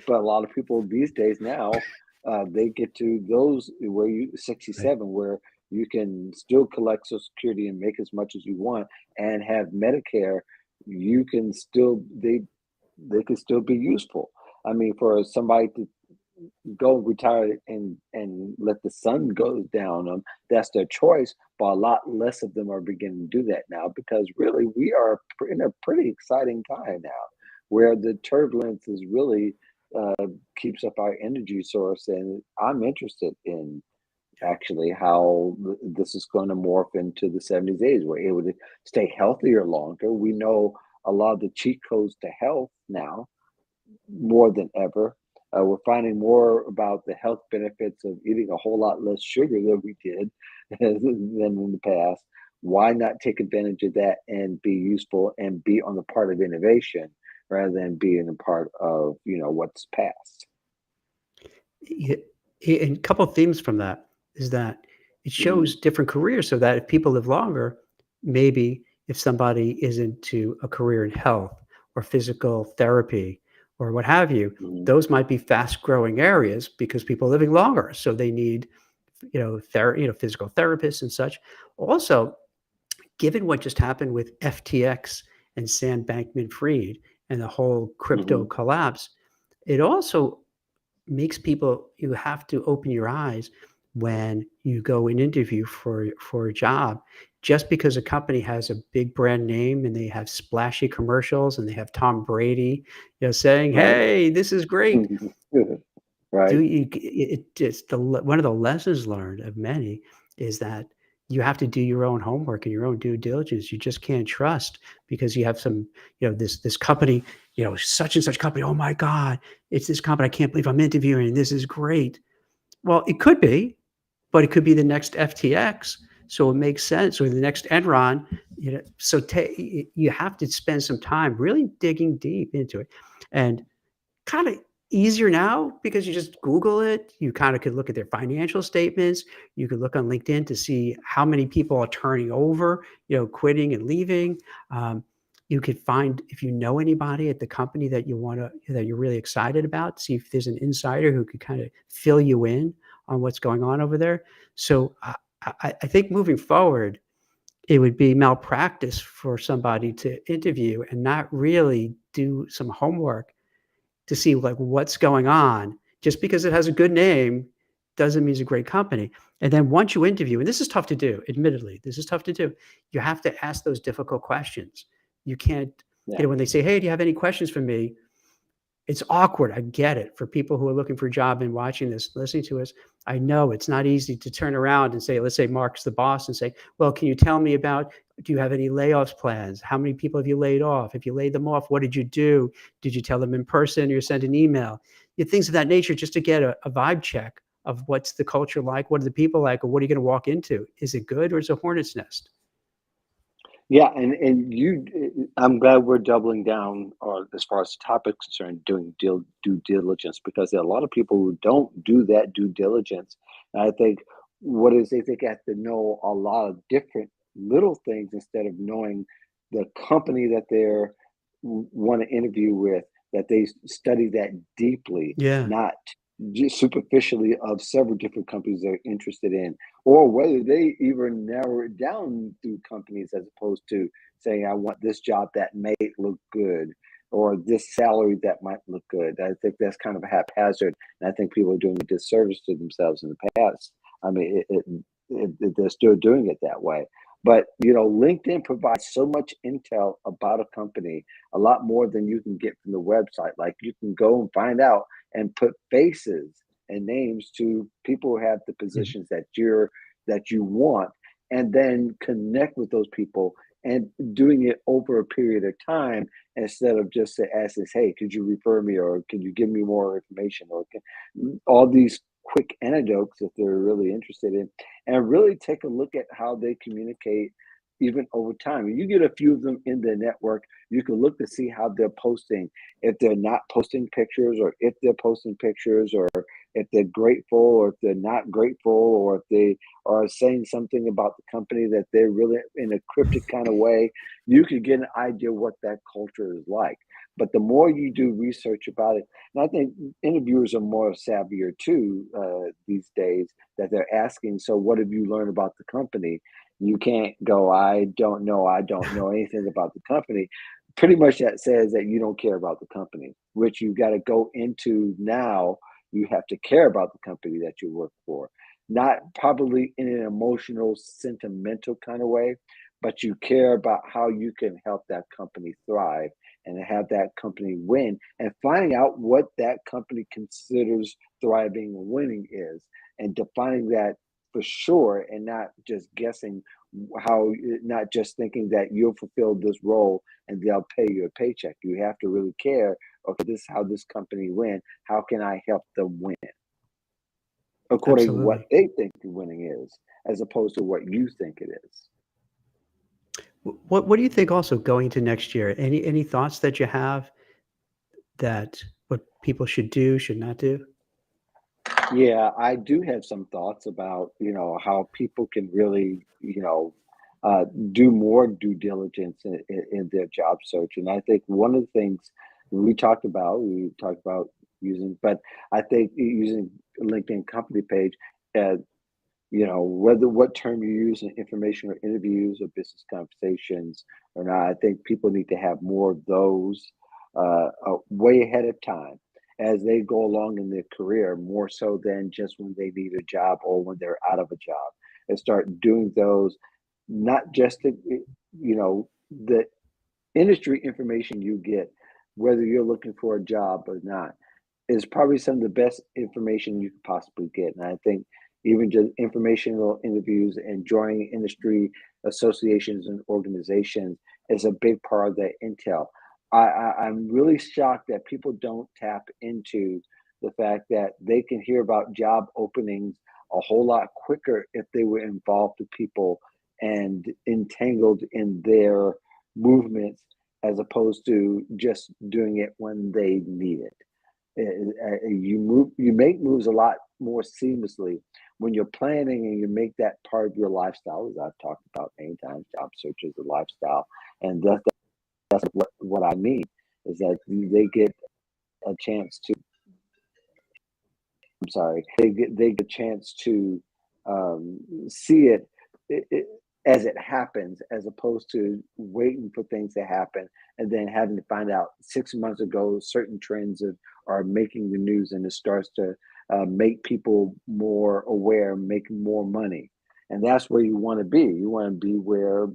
But a lot of people these days now, they get to those where you Right. 67, where you can still collect Social Security and make as much as you want, and have Medicare. You can still they can still be useful. I mean, for somebody to go retire and let the sun go down on them, that's their choice. But a lot less of them are beginning to do that now, because really we are in a pretty exciting time now, where the turbulence is really keeps up our energy source, and I'm interested in actually how this is going to morph into the 70s age. We're able to stay healthier longer. We know a lot of the cheat codes to health now more than ever. We're finding more about the health benefits of eating a whole lot less sugar than we did than in the past. Why not take advantage of that and be useful and be on the part of innovation rather than being a part of, what's past. Yeah, and a couple of themes from that is that it Mhm, shows different careers so that if people live longer, maybe if somebody is into a career in health or physical therapy or what have you, mhm, those might be fast growing areas because people are living longer. So they need, physical therapists and such. Also, given what just happened with FTX and Sam Bankman Fried and the whole crypto mhm, collapse, it also makes people you have to open your eyes when you go and interview for a job. Just because a company has a big brand name and they have splashy commercials and they have Tom Brady, saying, right. "Hey, this is great." Mhm, right. Do you it just one of the lessons learned of many is that you have to do your own homework and your own due diligence. You just can't trust because you have some, this company, such and such company. Oh my God, it's this company. I can't believe I'm interviewing. This is great. Well, it could be, but it could be the next FTX. So it makes sense, or the next Enron. So you have to spend some time really digging deep into it, and kind of easier now because you just Google it. You kind of could look at their financial statements. You could look on LinkedIn to see how many people are turning over, quitting and leaving. Um, you could find if you know anybody at the company that you're really excited about. See if there's an insider who could kind of fill you in on what's going on over there. So I think moving forward, it would be malpractice for somebody to interview and not really do some homework to see like what's going on. Just because it has a good name doesn't mean it's a great company. And then once you interview, and this is tough to do, admittedly, this is tough to do. You have to ask those difficult questions. You can't, Yeah. when they say, "Hey, do you have any questions for me?" It's awkward. I get it. For people who are looking for a job and watching this, listening to us, I know it's not easy to turn around and say, let's say Mark's the boss and say, "Well, can you tell me about, do you have any layoffs plans? How many people have you laid off? If you laid them off, what did you do? Did you tell them in person or send an email?" Things of that nature, just to get a vibe check of what's the culture like, what are the people like, or what are you going to walk into? Is it good or is it a hornet's nest? Yeah, and I'm glad we're doubling down on as far as the topic concerned, doing due diligence because there are a lot of people who don't do that due diligence. And I think what is they think they have to know a lot of different little things instead of knowing the company that they're want to interview with, that they study that deeply, Yeah. not just superficially of several different companies they're interested in, or whether they even narrow it down through companies as opposed to saying, I want this job that may look good or this salary that might look good. I think that's kind of haphazard. And I think people are doing a disservice to themselves in the past. I mean, they're still doing it that way. But LinkedIn provides so much intel about a company, a lot more than you can get from the website. Like you can go and find out and put faces and names to people who have the Mhm. positions that you want, and then connect with those people and doing it over a period of time instead of just say, asking, hey, could you refer me or can you give me more information or all these quick anecdotes if they're really interested in, and really take a look at how they communicate even over time. You get a few of them in the network, you can look to see how they're posting, if they're not posting pictures or if they're posting pictures, or if they're grateful or if they're not grateful, or if they are saying something about the company that they're really in a cryptic kind of way. You could get an idea what that culture is like. But the more you do research about it, and I think interviewers are more savvier too these days, that they're asking, so what have you learned about the company? You can't go, I don't know anything about the company. Pretty much that says that you don't care about the company, which you got to go into now. You have to care about the company that you work for, not probably in an emotional, sentimental kind of way, but you care about how you can help that company thrive and have that company win, and finding out what that company considers thriving and winning is, and defining that for sure, and not just guessing how, not just thinking that you'll fulfill this role and they'll pay you a paycheck. You have to really care, okay, this is how this company win, how can I help them win according to what Absolutely. they think the winning is, as opposed to what you think it is. What do you think also going into next year? Any thoughts that you have that what people should do, should not do? Yeah, I do have some thoughts about, how people can really, do more due diligence in their job search. And I think one of the things we talked about using, but I think using LinkedIn company page, uh, whether what term you use in information or interviews or business conversations or not, I think people need to have more of those way ahead of time as they go along in their career, more so than just when they need a job or when they're out of a job, and start doing those, not just the industry information you get, whether you're looking for a job or not, is probably some of the best information you could possibly get. And I think even just informational interviews and joining industry associations and organizations is a big part of that intel. I'm really shocked that people don't tap into the fact that they can hear about job openings a whole lot quicker if they were involved with people and entangled in their movements as opposed to just doing it when they need it. You make moves a lot more seamlessly when you're planning and you make that part of your lifestyle, as I've talked about many times. Job search is a lifestyle, and that's what I mean is that they get a chance to. I'm sorry, they get a chance to see it as it happens, as opposed to waiting for things to happen and then having to find out 6 months ago certain trends are making the news, and it starts to make people more aware, making more money. And that's where you want to be. You want to be where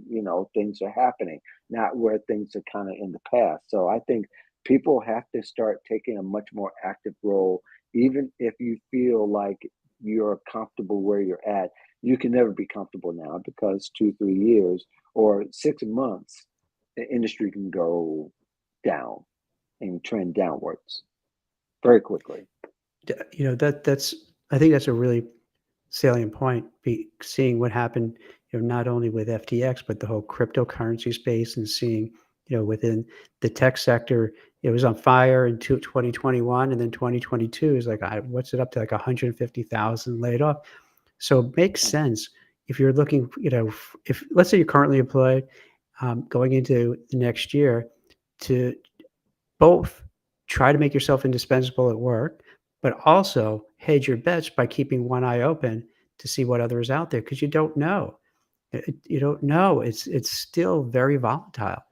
things are happening, not where things are kind of in the past. So I think people have to start taking a much more active role, even if you feel like you're comfortable where you're at. You can never be comfortable now because 2, 3 years or 6 months, the industry can go down and trend downwards very quickly. That's I think that's a really salient point. Seeing what happened, not only with FTX but the whole cryptocurrency space, and seeing, within the tech sector, it was on fire in 2021, and then 2022 is like, what's it up to, like 150,000 laid off. So it makes sense if you're looking, if let's say you're currently employed, going into the next year, to both try to make yourself indispensable at work, but also hedge your bets by keeping one eye open to see what other is out there, because you don't know. You don't know. It's still very volatile,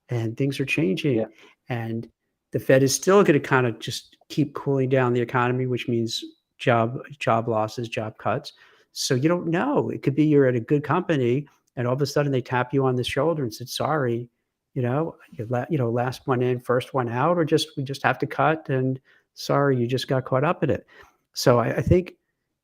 and things are changing, Yeah, and the Fed is still going to kind of just keep cooling down the economy, which means job losses, job cuts. So you don't know. It could be you're at a good company, and all of a sudden they tap you on the shoulder and said, "Sorry, last one in, first one out, or we just have to cut, and sorry, you just got caught up in it." So I think,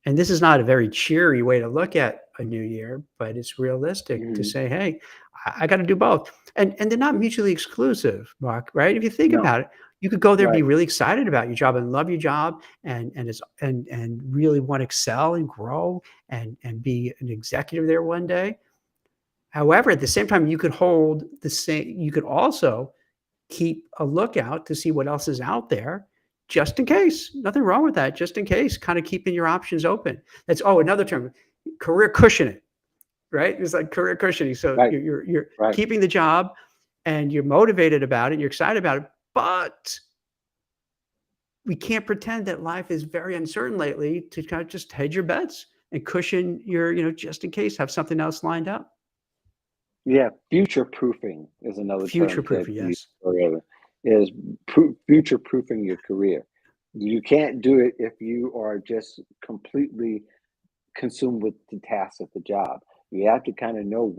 and this is not a very cheery way to look at a new year, but it's realistic to mhm, say, "Hey, I got to do both," and they're not mutually exclusive, Mark. Right? If you think no, about it, you could go there and be right, really excited about your job and love your job, and really want to excel and grow and be an executive there one day. However, at the same time, you could also keep a lookout to see what else is out there, just in case. Nothing wrong with that, just in case, kinda keeping your options open. Another term, career cushioning, right? It's like career cushioning. So right, you're right. keeping the job, and you're motivated about it, you're excited about it, but we can't pretend that life is very uncertain lately, to kind of just hedge your bets and cushion just in case, have something else lined up. Yeah, future proofing is another Future term proof, that we use yes. for it, is future proofing your career. You can't do it if you are just completely consumed with the tasks of the job. You have to kind of know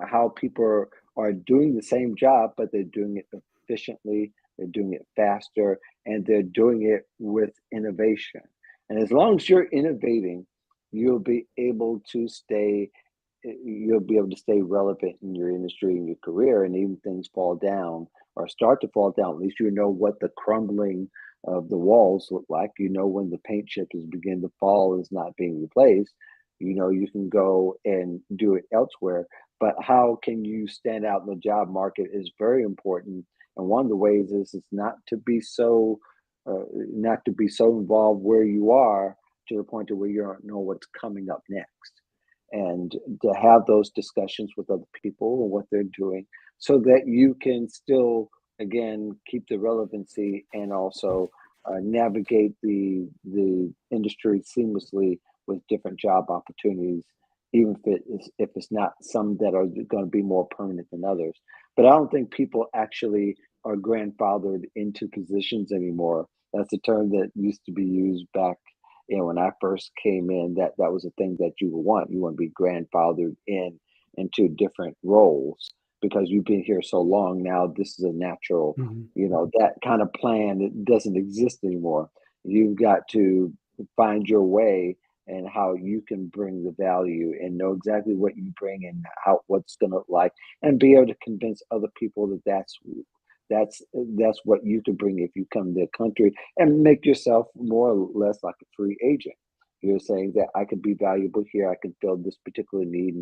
how people are doing the same job, but they're doing it efficiently, they're doing it faster, and they're doing it with innovation. And as long as you're innovating, you'll be able to stay you'll be able to stay relevant in your industry and your career. And even things fall down or start to fall down, at least you know what the crumbling of the walls look like. You know when the paint chips begin to fall and is not being replaced. You know you can go and do it elsewhere. But how can you stand out in the job market is very important And one of the ways is not to be so involved where you are to the point to where you don't know what's coming up next, and to have those discussions with other people and what they're doing, so that you can still again keep the relevancy and also navigate the industry seamlessly with different job opportunities, even if it's not some that are going to be more permanent than others. But I don't think people actually are grandfathered into positions anymore. That's a term that used to be used back, when I first came in. That was a thing that you would want. You want to be grandfathered into different roles because you've been here so long. Now this is a natural, Mhm. that kind of plan that doesn't exist anymore. You've got to find your way and how you can bring the value and know exactly what you bring and how what's going to look like, and be able to convince other people that that's what you can bring if you come to the country, and make yourself more or less like a free agent. You're saying that I could be valuable here, I could fill this particular need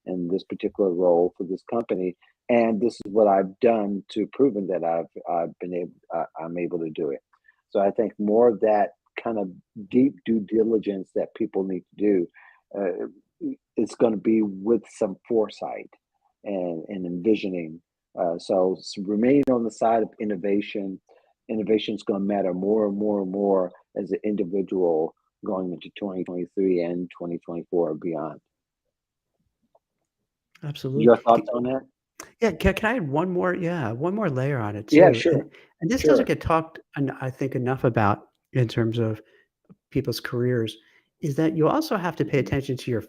and this particular role for this company, and this is what I've done to proven that I'm able to do it. So I think more of that kind of deep due diligence that people need to do, it's going to be with some foresight and envisioning. Remain on the side of innovation. Innovation is going to matter more and more and more as an individual going into 2023 and 2024 and beyond. Absolutely. Your thoughts on that? Yeah, can I add one more, yeah, one more layer on it Yeah, too, sure, and this doesn't sure. get talked I think enough about in terms of people's careers, is that you also have to pay Hmm. attention to your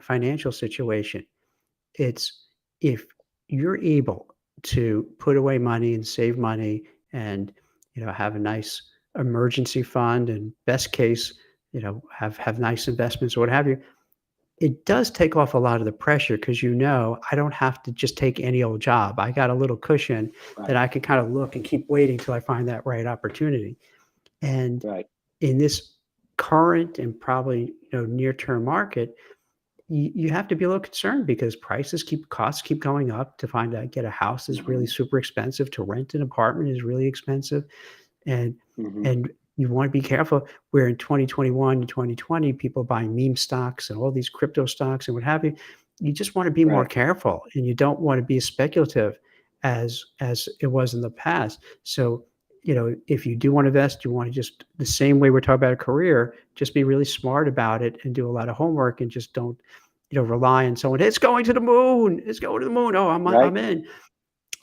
financial situation. It's if you're able to put away money and save money and, have a nice emergency fund and best case, have nice investments or what have you, it does take off a lot of the pressure because I don't have to just take any old job. I got a little cushion that Right, I can kind of look and keep waiting till I find that right opportunity. And right, in this current and probably, near term market, you have to be a little concerned because costs keep going up. To find out get a house is really hmm, super expensive. To rent an apartment is really expensive. And hmm, and you wanna be careful where in 2021 to 2020, people buying meme stocks and all these crypto stocks and what have you. You just wanna be more right, careful, and you don't wanna be as speculative as it was in the past. So, if you do wanna invest, you wanna just the same way we're talking about a career, just be really smart about it and do a lot of homework and just don't, rely on someone, "It's going to the moon. It's going to the moon. Oh, right, I'm in."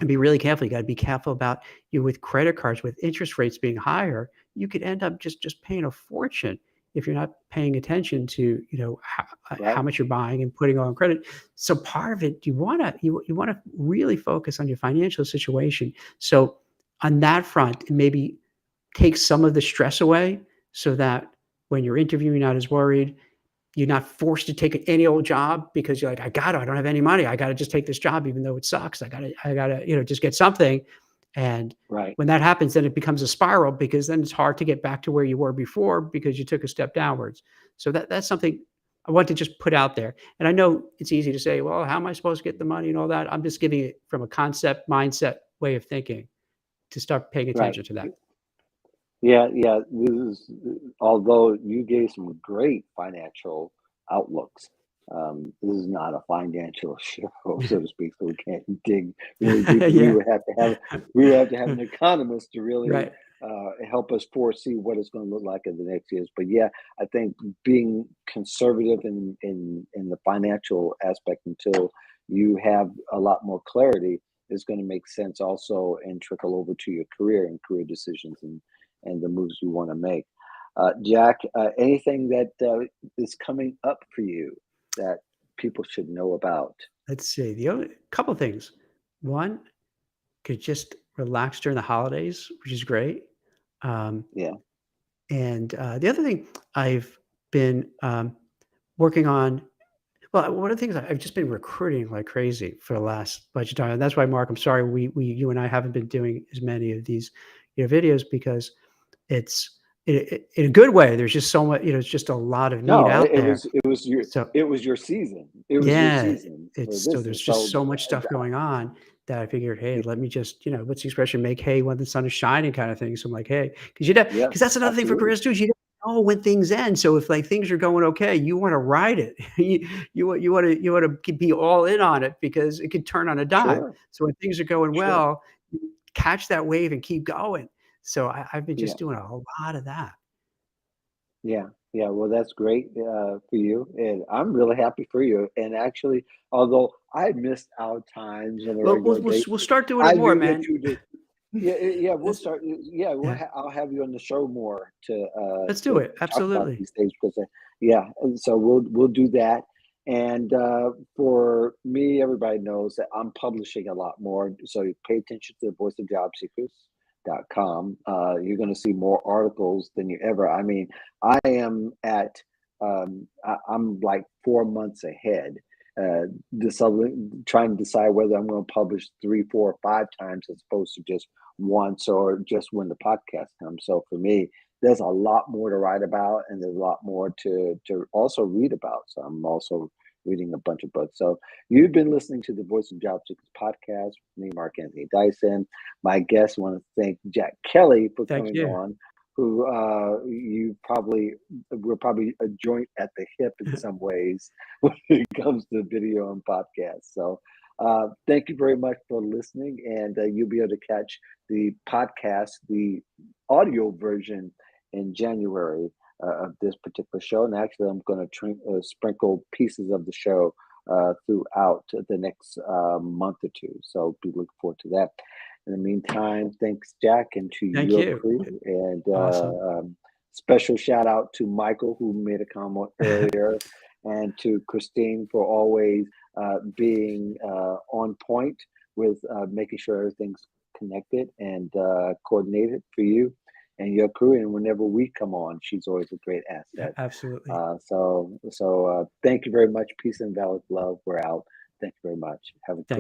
And be really careful. You gotta be careful about with credit cards, with interest rates being higher, you could end up just paying a fortune if you're not paying attention to, how right, much you're buying and putting on credit. So part of it, you wanna really focus on your financial situation. So on that front, maybe take some of the stress away so that when you're interviewing, you're not as worried. You're not forced to take any old job because you're like, I don't have any money. I gotta just take this job even though it sucks. I gotta, just get something. And right. when that happens, then it becomes a spiral because then it's hard to get back to where you were before because you took a step downwards. So that's something I want to just put out there. And I know it's easy to say, well, how am I supposed to get the money and all that? I'm just giving it from a concept, mindset, way of thinking to start paying Right. attention to that. Yeah, yeah. This is, although you gave some great financial outlooks, this is not a financial show, so to speak. So we can't dig really deep. Yeah. We would have to have an economist to really Right. help us foresee what it's going to look like in the next years. But yeah, I think being conservative in the financial aspect until you have a lot more clarity is going to make sense also and trickle over to your career and career decisions and the moves you want to make. Jack, anything that is coming up for you that people should know about? Let's see. The other couple things. One, could just relax during the holidays, which is great. Um, Yeah, and the other thing I've been working on, well, one of the things I've just been recruiting like crazy for the last bunch of time. And that's why, Mark, I'm sorry you and I haven't been doing as many of these videos because it's in a good way. There's just so much, it's just a lot of need no, out there. So it was your season. It was your yeah, season for it's so this, there's and just so so much stuff going on, that I figured, hey, Yeah, let me just, what's the expression? Make hay when the sun is shining, kind of thing. So I'm like, hey, because that's another thing for absolutely. careers too. Is you don't know when things end. So if like things are going okay, you want to ride it. You want to be all in on it because it could turn on a dime. Sure, So when things are going sure. well, catch that wave and keep going. So I've been Yeah. just doing a lot of that. Yeah, yeah. Well, that's great for you, and I'm really happy for you. And actually, although I missed our times on a Well, we'll regular we'll, we'll basis, start doing it I more, knew that man. you did. Yeah, yeah. We'll Let's, start. Yeah, yeah, I'll have you on the show more let's do to it. talk about Absolutely. these things because yeah. And so we'll do that. And for me, everybody knows that I'm publishing a lot more. So you pay attention to the Voice of Job Seekers.com. You're going to see more articles than you ever. I mean, I am at I'm like 4 months ahead. Trying to decide whether I'm going to publish 3, 4, or 5 times as opposed to just once or just when the podcast comes. So for me, there's a lot more to write about, and there's a lot more to also read about. So I'm also reading a bunch of books. So you've been listening to the Voice of Job Seekers podcast with me, Mark Anthony Dyson. My guest, want to thank Jack Kelly for Thank coming you. on. Who you probably we're probably a joint at the hip in some ways when it comes to video and podcasts. So thank you very much for listening, and you'll be able to catch the podcast, the audio version in January of this particular show. And actually, I'm going to sprinkle pieces of the show throughout the next month or two. So be looking forward to that. In the meantime, thanks, Jack, and to Thank your you. crew. And Awesome. special shout out to Michael, who made a comment earlier, and to Christine for always being on point with making sure everything's connected and coordinated for you and your crew. And whenever we come on, she's always a great asset. Absolutely. So thank you very much. Peace and valid love. We're out. Thank you very much. Have a Thank